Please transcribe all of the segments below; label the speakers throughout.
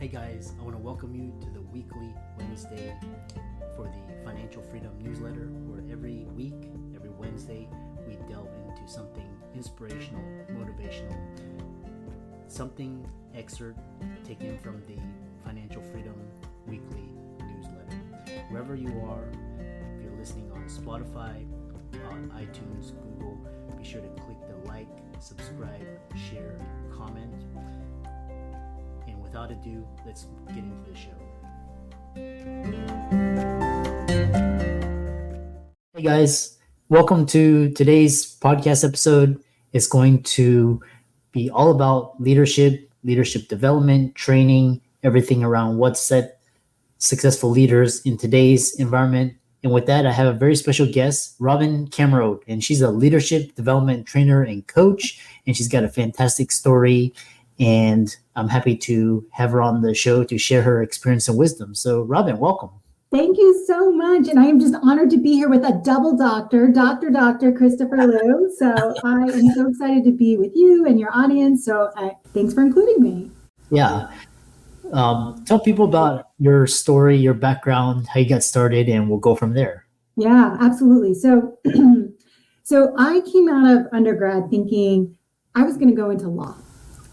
Speaker 1: Hey guys, I want to welcome you to the weekly Wednesday for the Financial Freedom newsletter, where every week, every Wednesday, we delve into something inspirational, motivational, something excerpt taken from the Financial Freedom weekly newsletter. Wherever you are, if you're listening on Spotify, on iTunes, Google, be sure to click the like, subscribe, share, comment. And without ado, let's get into the show. Hey guys, welcome to today's podcast episode. It's going to be all about leadership development, training, everything around what set successful leaders in today's environment. And with that, I have a very special guest, Robin Camarote, and she's a leadership development trainer and coach, and she's got a fantastic story. And I'm happy to have her on the show to share her experience and wisdom. So, Robin, welcome.
Speaker 2: Thank you so much. And I am just honored to be here with a double doctor, Dr. Christopher Liu. So I am so excited to be with you and your audience. So thanks for including me.
Speaker 1: Yeah. Tell people about your story, your background, how you got started, and we'll go from there.
Speaker 2: Yeah, absolutely. So, so I came out of undergrad thinking I was going to go into law.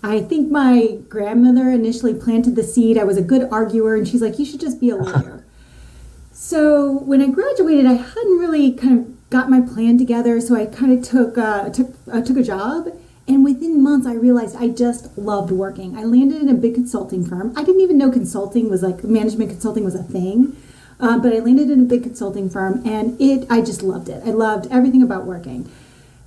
Speaker 2: I think my grandmother initially planted the seed. I was a good arguer, and she's like, you should just be a lawyer. So when I graduated, I hadn't really kind of got my plan together. So I kind of took a job, and within months, I realized I just loved working. I landed in a big consulting firm. I didn't even know consulting was like management consulting was a thing, but I landed in a big consulting firm, and I just loved it. I loved everything about working.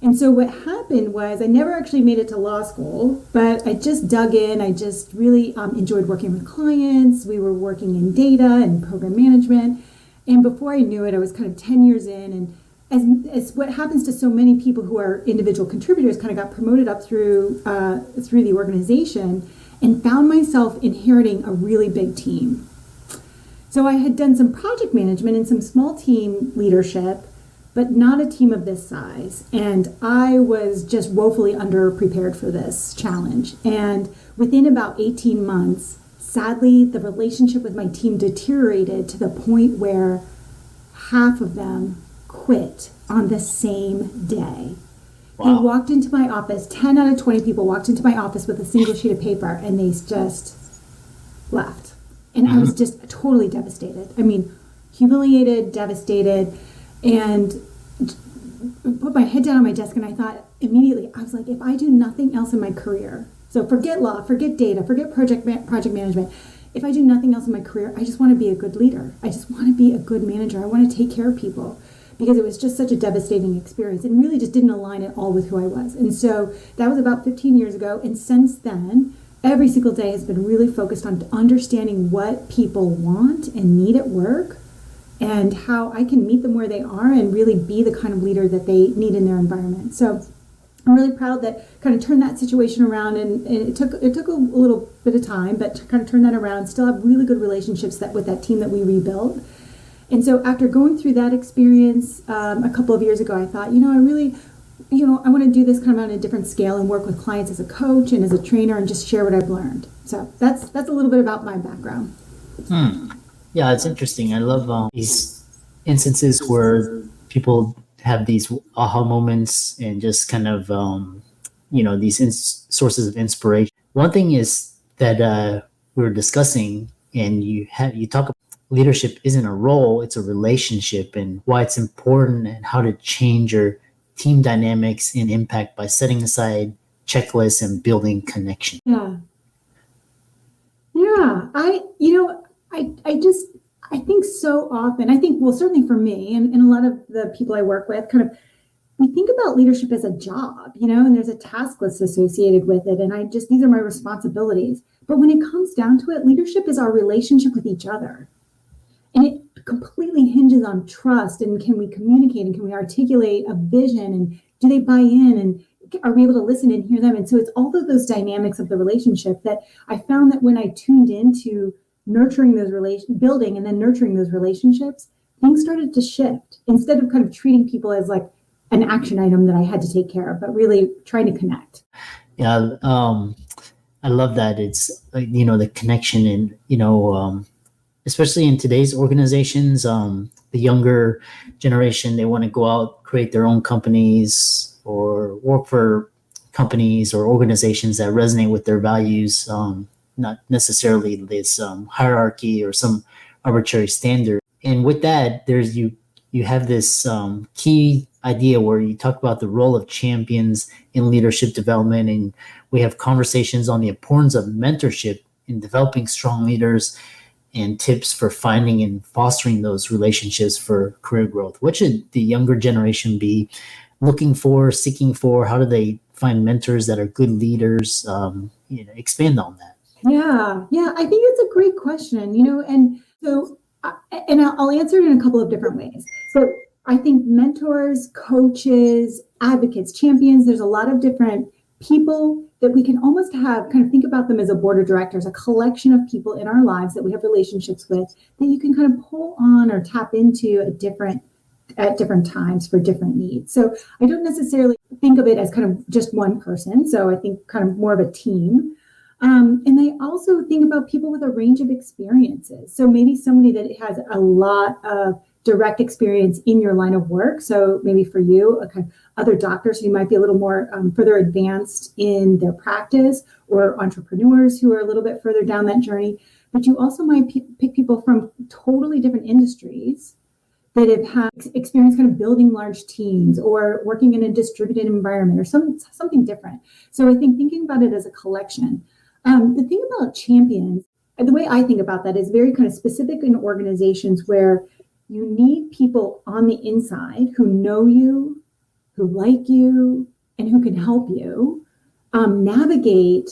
Speaker 2: And so what happened was I never actually made it to law school, but I just dug in. I just really enjoyed working with clients. We were working in data and program management. And before I knew it, I was kind of 10 years in. And as what happens to so many people who are individual contributors, kind of got promoted up through the organization and found myself inheriting a really big team. So I had done some project management and some small team leadership, but not a team of this size. And I was just woefully underprepared for this challenge. And within about 18 months, sadly, the relationship with my team deteriorated to the point where half of them quit on the same day. Wow. They walked into my office, 10 out of 20 people walked into my office with a single sheet of paper, and they just left. And I was just totally devastated. I mean, humiliated, devastated, and put my head down on my desk, and I thought immediately, I was like, if I do nothing else in my career, so forget law, forget data, forget project management, if I do nothing else in my career, I just want to be a good leader. I just want to be a good manager. I want to take care of people, because it was just such a devastating experience and really just didn't align at all with who I was. And so that was about 15 years ago. And since then, every single day has been really focused on understanding what people want and need at work, and how I can meet them where they are and really be the kind of leader that they need in their environment. So I'm really proud that kind of turned that situation around, and it took a little bit of time, but to kind of turn that around, still have really good relationships with that team that we rebuilt. And so after going through that experience a couple of years ago, I thought, I want to do this kind of on a different scale and work with clients as a coach and as a trainer and just share what I've learned. So that's a little bit about my background.
Speaker 1: Yeah, it's interesting. I love these instances where people have these aha moments and just kind of, these sources of inspiration. One thing is that we were discussing, and you talk about leadership isn't a role, it's a relationship, and why it's important and how to change your team dynamics and impact by setting aside checklists and building connection.
Speaker 2: Yeah. I think so often, certainly for me and a lot of the people I work with, kind of, we think about leadership as a job, and there's a task list associated with it. And these are my responsibilities. But when it comes down to it, leadership is our relationship with each other. And it completely hinges on trust. And can we communicate, and can we articulate a vision, and do they buy in, and are we able to listen and hear them? And so it's all of those dynamics of the relationship that I found that when I tuned into nurturing those building and then nurturing those relationships, things started to shift, instead of kind of treating people as like an action item that I had to take care of, but really trying to connect.
Speaker 1: Yeah. I love that. It's like, the connection and, especially in today's organizations, the younger generation, they want to go out, create their own companies or work for companies or organizations that resonate with their values, not necessarily this hierarchy or some arbitrary standard. And with that, you have this key idea where you talk about the role of champions in leadership development, and we have conversations on the importance of mentorship in developing strong leaders and tips for finding and fostering those relationships for career growth. What should the younger generation be looking for, seeking for? How do they find mentors that are good leaders? Expand on that.
Speaker 2: Yeah, I think it's a great question, and so, and I'll answer it in a couple of different ways. So I think mentors, coaches, advocates, champions, there's a lot of different people that we can almost have, kind of think about them as a board of directors, a collection of people in our lives that we have relationships with that you can kind of pull on or tap into at different times for different needs. So I don't necessarily think of it as kind of just one person. So I think kind of more of a team. And I also think about people with a range of experiences. So maybe somebody that has a lot of direct experience in your line of work. So maybe for you, other doctors who might be a little more further advanced in their practice, or entrepreneurs who are a little bit further down that journey. But you also might pick people from totally different industries that have had experience kind of building large teams or working in a distributed environment or something different. So I think thinking about it as a collection. The thing about champions, the way I think about that is very kind of specific in organizations where you need people on the inside who know you, who like you, and who can help you navigate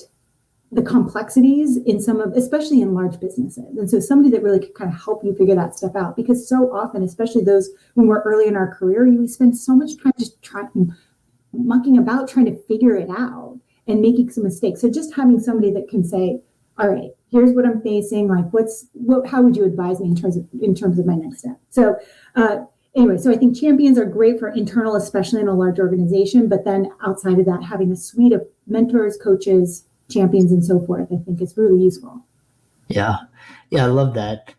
Speaker 2: the complexities in especially in large businesses. And so somebody that really can kind of help you figure that stuff out, because so often, especially those when we're early in our career, we spend so much time just mucking about trying to figure it out and making some mistakes. So just having somebody that can say, all right, here's what I'm facing. Like, how would you advise me in terms of my next step? So anyway, so I think champions are great for internal, especially in a large organization. But then outside of that, having a suite of mentors, coaches, champions, and so forth, I think is really useful.
Speaker 1: Yeah, I love that.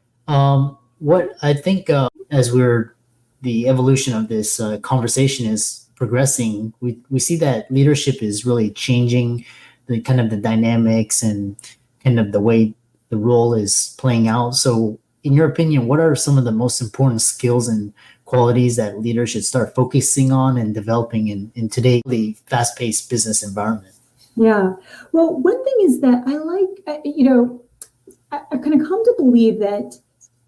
Speaker 1: What I think as the evolution of this conversation is progressing, we see that leadership is really changing the kind of the dynamics and kind of the way the role is playing out. So in your opinion, what are some of the most important skills and qualities that leaders should start focusing on and developing in today's fast-paced business environment?
Speaker 2: Yeah. Well, one thing is that I like, I kind of come to believe that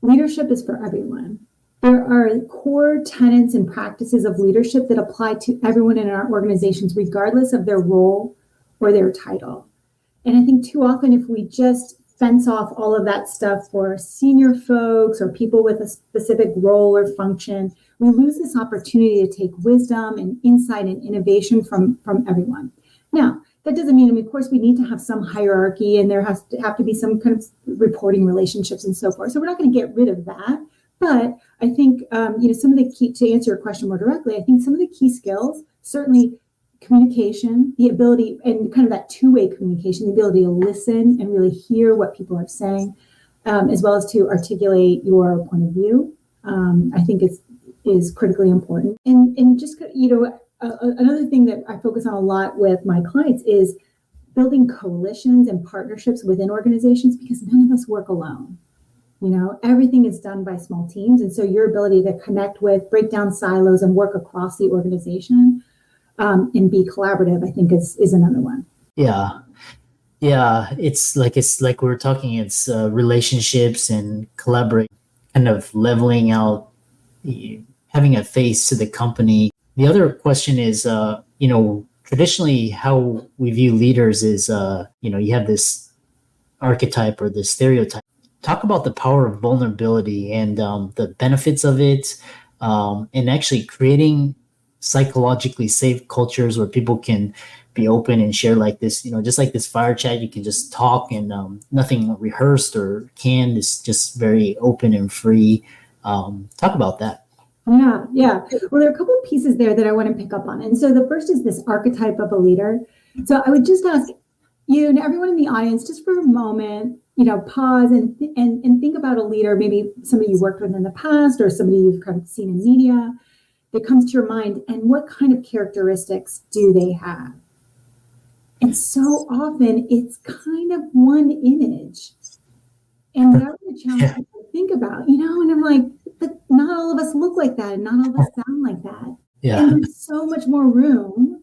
Speaker 2: leadership is for everyone. There are core tenets and practices of leadership that apply to everyone in our organizations, regardless of their role or their title. And I think too often, if we just fence off all of that stuff for senior folks or people with a specific role or function, we lose this opportunity to take wisdom and insight and innovation from everyone. Now, that doesn't mean, of course, we need to have some hierarchy and there has to have to be some kind of reporting relationships and so forth. So we're not going to get rid of that. But I think, some of the key, to answer your question more directly, I think some of the key skills, certainly communication, the ability, and kind of that two-way communication, the ability to listen and really hear what people are saying, as well as to articulate your point of view, I think is critically important. And just, another thing that I focus on a lot with my clients is building coalitions and partnerships within organizations, because none of us work alone. Everything is done by small teams. And so your ability to connect with, break down silos and work across the organization and be collaborative, I think is another one.
Speaker 1: Yeah. It's like we were talking, it's relationships and collaborate, kind of leveling out, having a face to the company. The other question is, traditionally how we view leaders is, you have this archetype or this stereotype. Talk about the power of vulnerability and the benefits of it, and actually creating psychologically safe cultures where people can be open and share like this, just like this fire chat, you can just talk and nothing rehearsed or canned. It's just very open and free. Talk about that.
Speaker 2: Yeah. Well, there are a couple of pieces there that I want to pick up on. And so the first is this archetype of a leader. So I would just ask, you and everyone in the audience, just for a moment, pause and think about a leader, maybe somebody you worked with in the past or somebody you've kind of seen in media that comes to your mind, and what kind of characteristics do they have? And so often it's kind of one image. And that's the challenge people think about, and I'm like, but not all of us look like that and not all of us sound like that.
Speaker 1: Yeah.
Speaker 2: And there's so much more room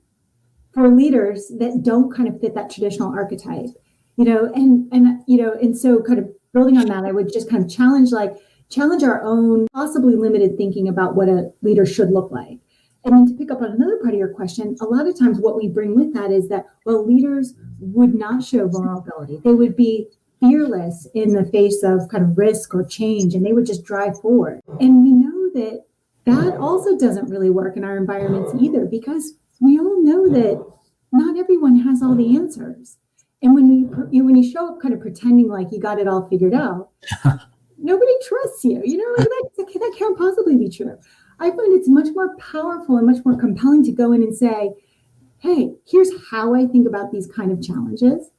Speaker 2: for leaders that don't kind of fit that traditional archetype, and so kind of building on that, I would just kind of challenge our own possibly limited thinking about what a leader should look like. And then to pick up on another part of your question, a lot of times what we bring with that is that, well, leaders would not show vulnerability. They would be fearless in the face of kind of risk or change, and they would just drive forward. And we know that also doesn't really work in our environments either, because we all know that not everyone has all the answers. And when you show up kind of pretending like you got it all figured out, nobody trusts you. That can't possibly be true. I find it's much more powerful and much more compelling to go in and say, hey, here's how I think about these kind of challenges.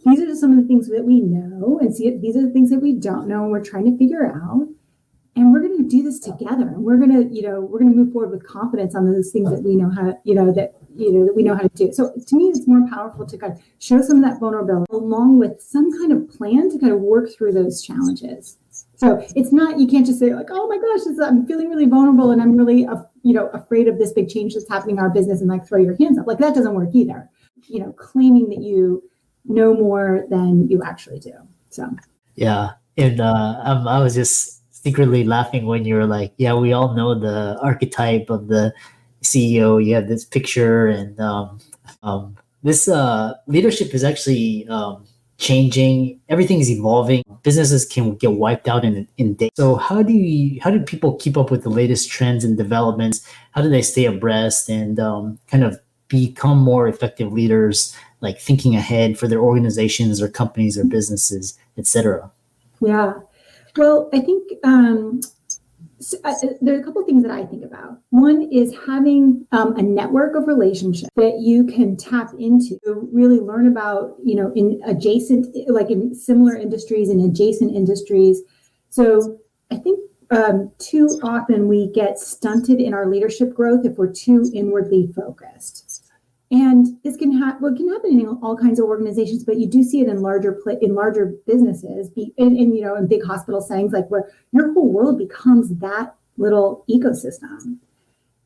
Speaker 2: These are some of the things that we know, and these are the things that we don't know, and we're trying to figure out. And we're going to do this together. And we're going to move forward with confidence on those things that we know how, that we know how to do. So to me, it's more powerful to kind of show some of that vulnerability along with some kind of plan to kind of work through those challenges. So it's not, you can't just say like, oh my gosh, I'm feeling really vulnerable and I'm really, afraid of this big change that's happening in our business, and like throw your hands up. Like that doesn't work either. Claiming that you know more than you actually do. So.
Speaker 1: Yeah. And I was just secretly laughing when you were like, yeah, we all know the archetype of the CEO. You have this picture, and this leadership is actually changing. Everything is evolving. Businesses can get wiped out in days. So how do people keep up with the latest trends and developments? How do they stay abreast and kind of become more effective leaders, like thinking ahead for their organizations or companies or businesses, etc.?
Speaker 2: Yeah. Well, I think there are a couple of things that I think about. One is having a network of relationships that you can tap into to really learn about, in adjacent, like in similar industries and adjacent industries. So I think too often we get stunted in our leadership growth if we're too inwardly focused. And this can happen in all kinds of organizations, but you do see it in larger businesses, in big hospital settings, like where your whole world becomes that little ecosystem.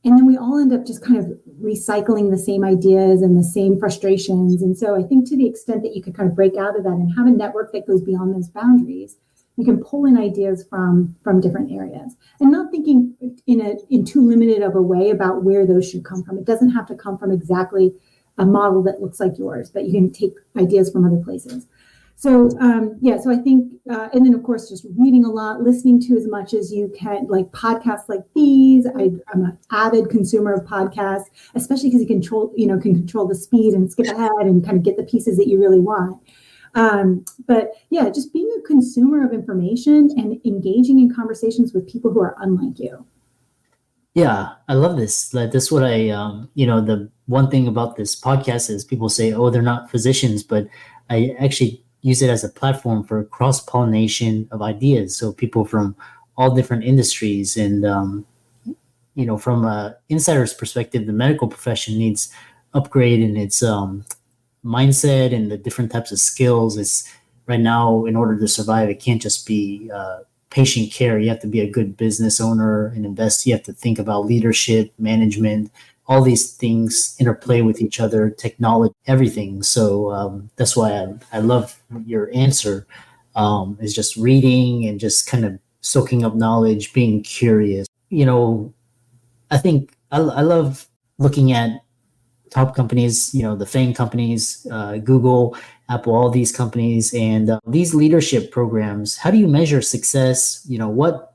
Speaker 2: And then we all end up just kind of recycling the same ideas and the same frustrations. And so I think to the extent that you could kind of break out of that and have a network that goes beyond those boundaries, you can pull in ideas from different areas, and not thinking in too limited of a way about where those should come from. It doesn't have to come from exactly a model that looks like yours, but you can take ideas from other places. So so I think, and then of course, just reading a lot, listening to as much as you can, like podcasts like these. I'm an avid consumer of podcasts, especially because you can control the speed and skip ahead and kind of get the pieces that you really want. But yeah, just being a consumer of information and engaging in conversations with people who are unlike you.
Speaker 1: Yeah, I love this. That's what I, the one thing about this podcast is people say, oh, they're not physicians, but I actually use it as a platform for cross-pollination of ideas. So people from all different industries, and, from an insider's perspective, the medical profession needs upgrade in its mindset and the different types of skills. It's right now, in order to survive, it can't just be patient care. You have to be a good business owner and invest. You have to think about leadership, management, all these things interplay with each other, technology, everything. So that's why I love your answer, is just reading and just kind of soaking up knowledge, being curious. I think I love looking at top companies, the FANG companies, Google, Apple, all these companies, and these leadership programs. How do you measure success? What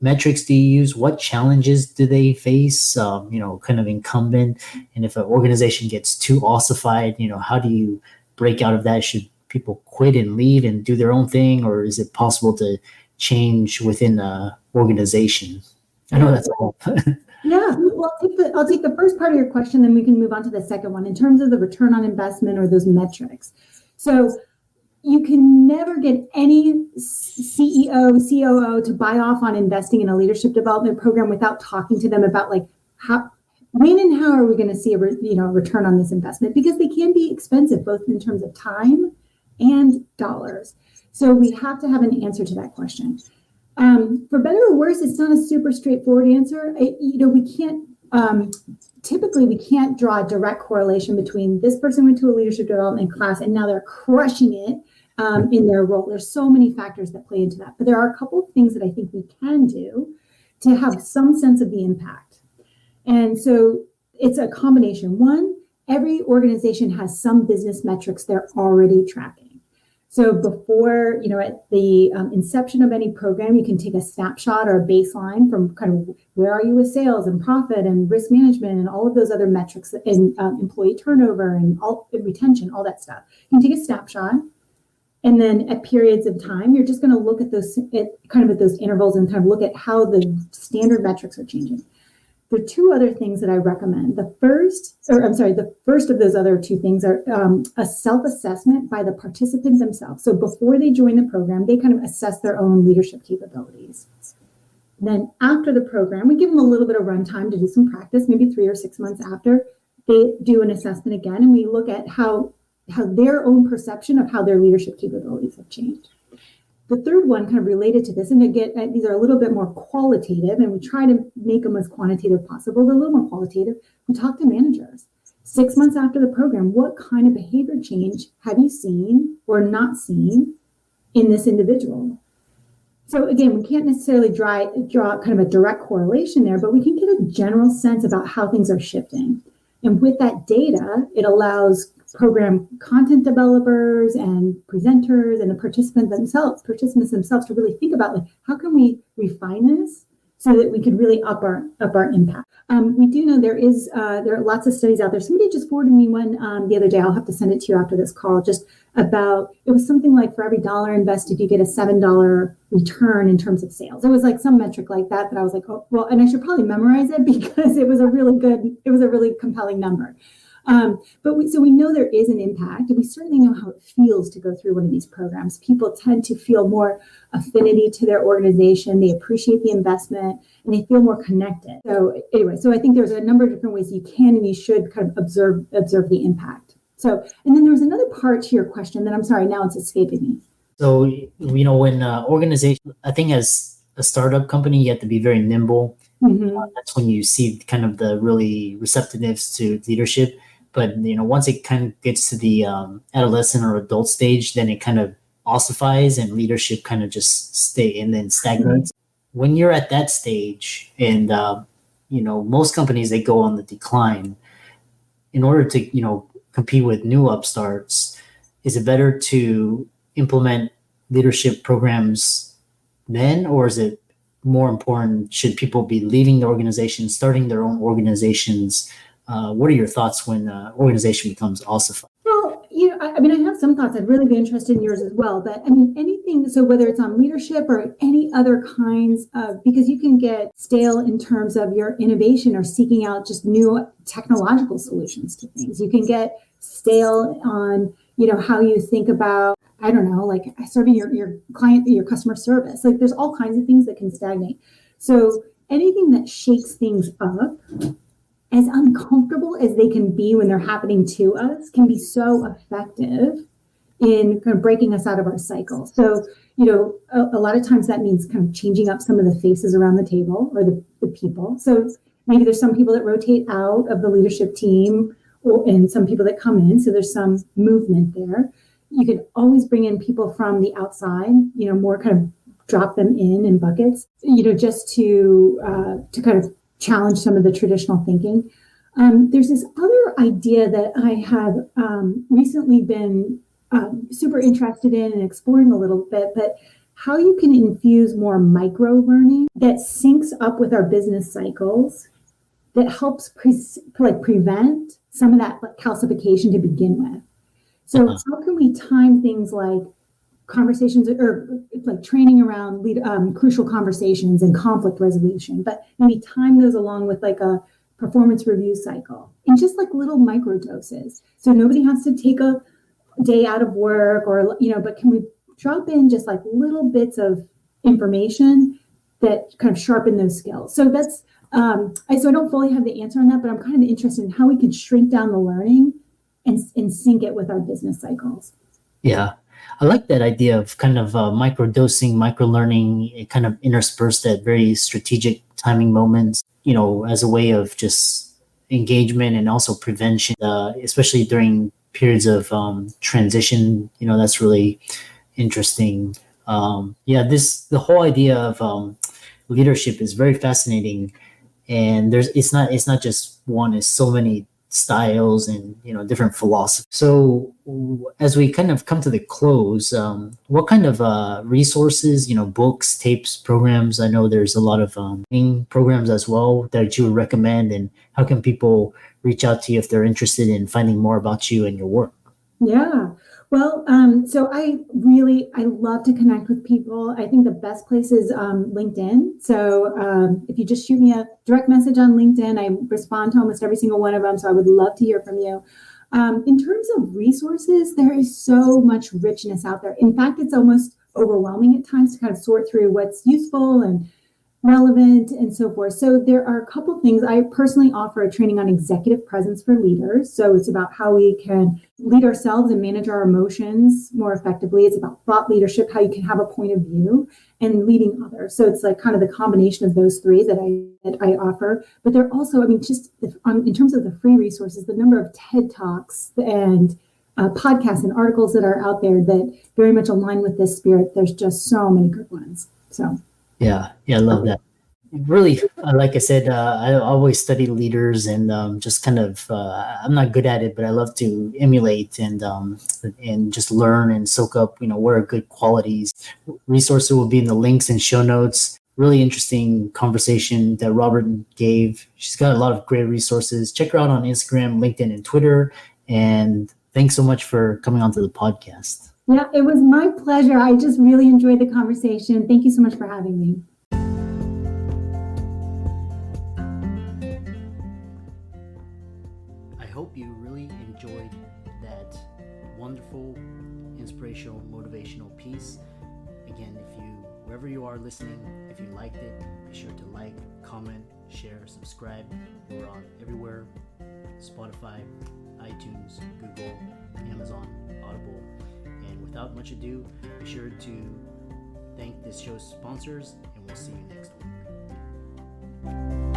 Speaker 1: metrics do you use? What challenges do they face? Kind of incumbent. And if an organization gets too ossified, how do you break out of that? Should people quit and leave and do their own thing, or is it possible to change within an organization? I know that's all.
Speaker 2: Yeah, well, I'll take the first part of your question, then we can move on to the second one in terms of the return on investment or those metrics. So you can never get any CEO, COO to buy off on investing in a leadership development program without talking to them about like when and how are we going to see a return on this investment, because they can be expensive both in terms of time and dollars. So we have to have an answer to that question. For better or worse, it's not a super straightforward answer. We can't typically we can't draw a direct correlation between this person went to a leadership development class and now they're crushing it in their role. There's so many factors that play into that, but there are a couple of things that I think we can do to have some sense of the impact. And so it's a combination. One, every organization has some business metrics they're already tracking. So before, at the inception of any program, you can take a snapshot or a baseline from kind of where are you with sales and profit and risk management and all of those other metrics and employee turnover and retention, all that stuff. You can take a snapshot, and then at periods of time, you're just going to look at those at those intervals and kind of look at how the standard metrics are changing. There are two other things that I recommend. The first of those other two things are a self-assessment by the participants themselves. So before they join the program, they kind of assess their own leadership capabilities. Then after the program, we give them a little bit of runtime to do some practice, maybe 3 or 6 months after, they do an assessment again, and we look at how their own perception of how their leadership capabilities have changed. The third one kind of related to this, and again, these are a little bit more qualitative, and we try to make them as quantitative possible, but a little more qualitative. We talk to managers. 6 months after the program, what kind of behavior change have you seen or not seen in this individual? So again, we can't necessarily draw kind of a direct correlation there, but we can get a general sense about how things are shifting. And with that data, it allows program content developers and presenters and the participants themselves to really think about like, how can we refine this so that we could really up our impact. We do know there are lots of studies out there. Somebody just forwarded me one the other day. I'll have to send it to you after this call. Just about, it was something like for every $1 invested, you get a $7 return in terms of sales. It was like some metric like that I was like, oh, well, and I should probably memorize it because it was a really compelling number. But we know there is an impact, and we certainly know how it feels to go through one of these programs. People tend to feel more affinity to their organization. They appreciate the investment, and they feel more connected. So anyway, I think there's a number of different ways you can and you should kind of observe the impact. So, and then there was another part to your question that I'm sorry, now it's escaping me.
Speaker 1: So, when organization, I think as a startup company, you have to be very nimble. Mm-hmm. That's when you see kind of the really receptiveness to leadership. But, once it kind of gets to the adolescent or adult stage, then it kind of ossifies and leadership kind of just stagnates. Mm-hmm. When you're at that stage and, most companies, they go on the decline. In order to, compete with new upstarts, is it better to implement leadership programs then, or is it more important, should people be leaving the organization, starting their own organizations? What are your thoughts when organization becomes ossified?
Speaker 2: Well, I have some thoughts. I'd really be interested in yours as well. But anything, so whether it's on leadership or any other kinds of, because you can get stale in terms of your innovation or seeking out just new technological solutions to things. You can get stale on, how you think about, I don't know, like serving your client, your customer service. Like there's all kinds of things that can stagnate. So anything that shakes things up, as uncomfortable as they can be when they're happening to us, can be so effective in kind of breaking us out of our cycle. So, a lot of times that means kind of changing up some of the faces around the table or the people. So maybe there's some people that rotate out of the leadership team and some people that come in. So there's some movement there. You could always bring in people from the outside, more kind of drop them in buckets, just to kind of challenge some of the traditional thinking. There's this other idea that I have recently been super interested in and exploring a little bit, but how you can infuse more micro learning that syncs up with our business cycles, that helps prevent some of that calcification to begin with. So how can we time things like conversations or like training around crucial conversations and conflict resolution, but maybe time those along with like a performance review cycle in just like little micro doses. So nobody has to take a day out of work, or, but can we drop in just like little bits of information that kind of sharpen those skills? So that's, so I don't fully have the answer on that, but I'm kind of interested in how we could shrink down the learning and sync it with our business cycles.
Speaker 1: Yeah. I like that idea of kind of micro dosing, micro learning, kind of interspersed at very strategic timing moments, as a way of just engagement and also prevention, especially during periods of transition. That's really interesting. The whole idea of leadership is very fascinating, and it's not just one, it's so many styles and different philosophies. So as we kind of come to the close, what kind of resources, books, tapes, programs? I know there's a lot of programs as well that you would recommend, and how can people reach out to you if they're interested in finding more about you and your work?
Speaker 2: Yeah. Well, so I love to connect with people. I think the best place is LinkedIn. So if you just shoot me a direct message on LinkedIn, I respond to almost every single one of them. So I would love to hear from you. In terms of resources, there is so much richness out there. In fact, it's almost overwhelming at times to kind of sort through what's useful and relevant and so forth. So there are a couple things. I personally offer a training on executive presence for leaders. So it's about how we can lead ourselves and manage our emotions more effectively. It's about thought leadership, how you can have a point of view, and leading others. So it's like kind of the combination of those three that I offer. But they're also, just in terms of the free resources, the number of TED Talks and podcasts and articles that are out there that very much align with this spirit. There's just so many good ones. So.
Speaker 1: Yeah, I love that. Really, like I said, I always study leaders and just kind of, I'm not good at it, but I love to emulate and just learn and soak up, what are good qualities. Resources will be in the links and show notes. Really interesting conversation that Robert gave. She's got a lot of great resources. Check her out on Instagram, LinkedIn, and Twitter. And thanks so much for coming onto the podcast.
Speaker 2: Yeah, it was my pleasure. I just really enjoyed the conversation. Thank you so much for having me.
Speaker 1: I hope you really enjoyed that wonderful, inspirational, motivational piece. Again, wherever you are listening, if you liked it, be sure to like, comment, share, subscribe. We're on everywhere: Spotify, iTunes, Google, Amazon, Audible. And without much ado, be sure to thank this show's sponsors, and we'll see you next week.